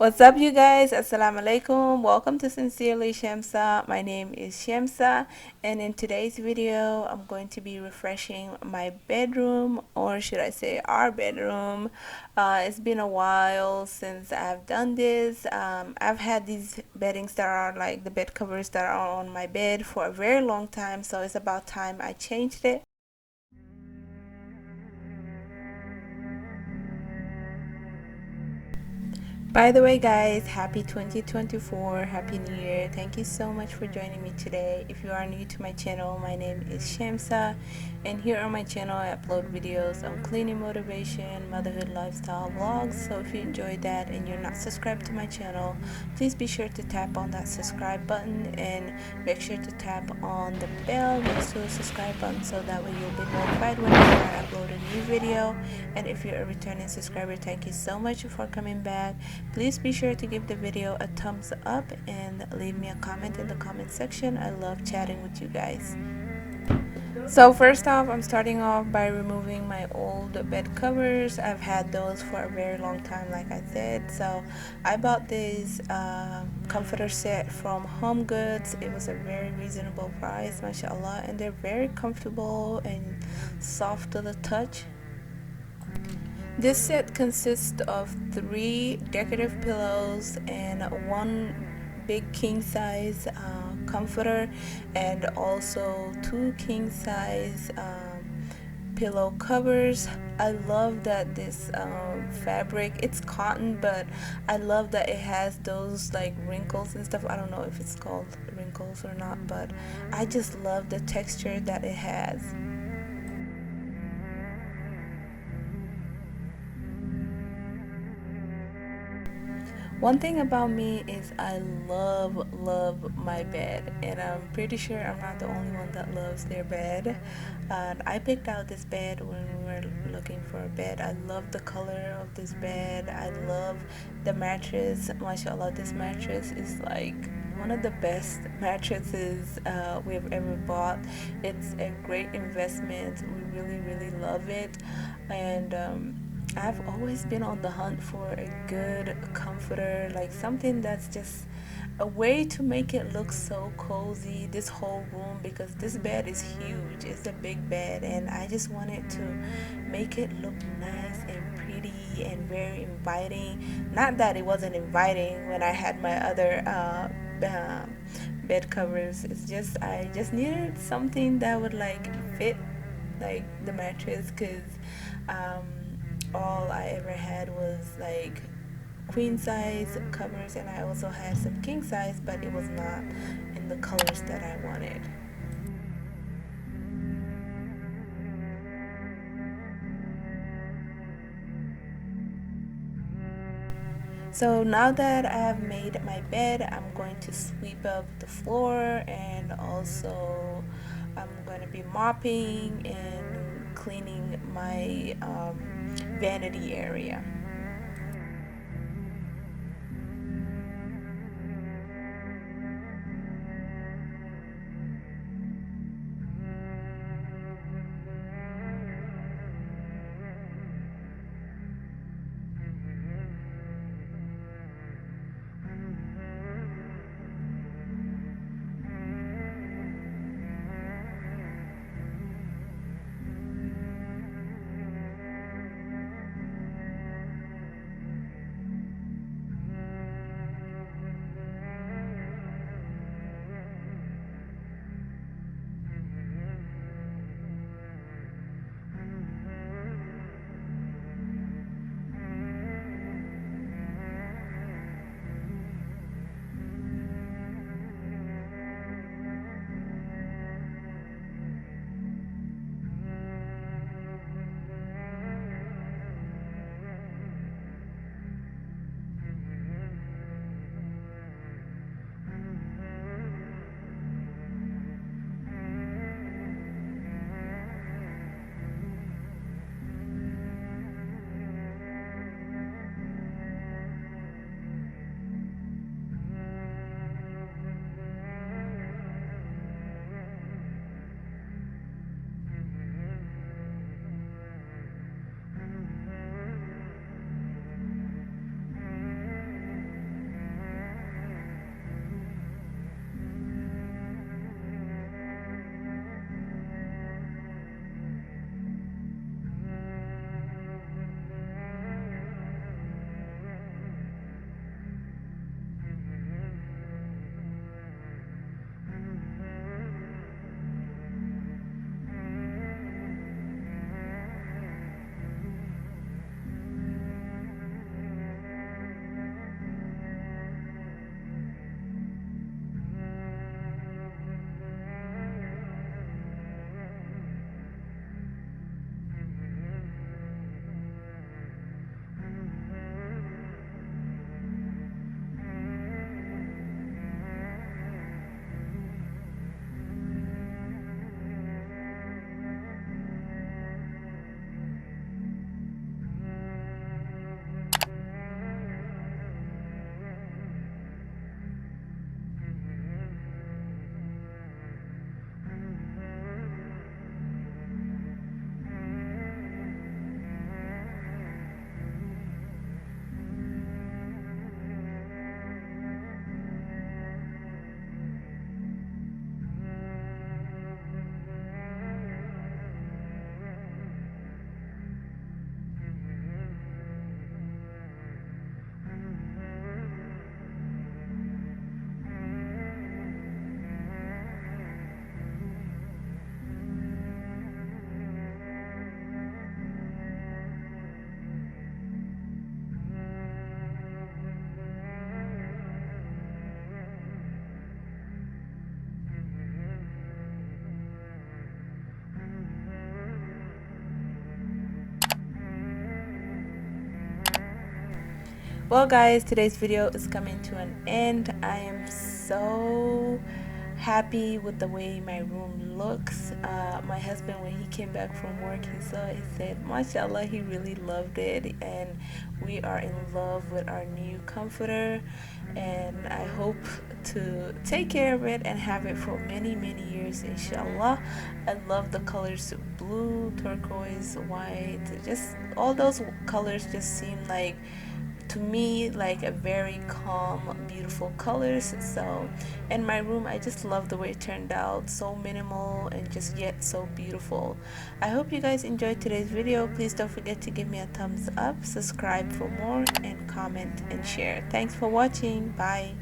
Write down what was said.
What's up, you guys? Assalamu alaikum. Welcome to Sincerely Shamsa. My name is Shamsa, and in today's video, I'm going to be refreshing my bedroom, or should I say, our bedroom. It's been a while since I've done this. I've had these beddings that are like the bed covers that are on my bed for a very long time, so it's about time I changed it. By the way, guys, happy 2024, happy new year. Thank you so much for joining me today. If you are new to my channel, my name is Shamsa, and here on my channel I upload videos on cleaning motivation, motherhood lifestyle vlogs. So if you enjoyed that and you're not subscribed to my channel, please be sure to tap on that subscribe button and make sure to tap on the bell next to the subscribe button so that way you'll be notified whenever I upload a new video. And if you're a returning subscriber, thank you so much for coming back. Please be sure to give the video a thumbs up and leave me a comment in the comment section. I love chatting with you guys. So first off, I'm starting off by removing my old bed covers. I've had those for a very long time, like I said. So I bought this comforter set from Home Goods. It was a very reasonable price, mashallah, and they're very comfortable and soft to the touch. This set consists of 3 decorative pillows and one big king size comforter, and also 2 king size pillow covers. I love that this fabric, it's cotton, but I love that it has those like wrinkles and stuff. I don't know if it's called wrinkles or not, but I just love the texture that it has. One thing about me is I love my bed, and I'm pretty sure I'm not the only one that loves their bed. I picked out this bed when we were looking for a bed. I love the color of this bed. I love the mattress. Mashallah, this mattress is like one of the best mattresses we've ever bought. It's a great investment. We really love it, and I've always been on the hunt for a good comforter, like something that's just a way to make it look so cozy, this whole room, because this bed is huge. It's a big bed, and I just wanted to make it look nice and pretty and very inviting. Not that it wasn't inviting when I had my other bed covers. It's just I just needed something that would like fit like the mattress, because um, all I ever had was like queen size covers, and I also had some king size, but it was not in the colors that I wanted. So now that I have made my bed, I'm going to sweep up the floor, and also I'm going to be mopping and cleaning my vanity area. Well guys, today's video is coming to an end. I am so happy with the way my room looks. My husband, when he came back from work, he saw it, he said mashallah, he really loved it, and we are in love with our new comforter, and I hope to take care of it and have it for many years, inshallah. I love the colors: blue, turquoise, white, just all those colors just seem like, to me, like a very calm, beautiful colors. So in my room, I just love the way it turned out, so minimal and just yet so beautiful. I hope you guys enjoyed today's video. Please don't forget to give me a thumbs up, subscribe for more, and comment and share. Thanks for watching. Bye.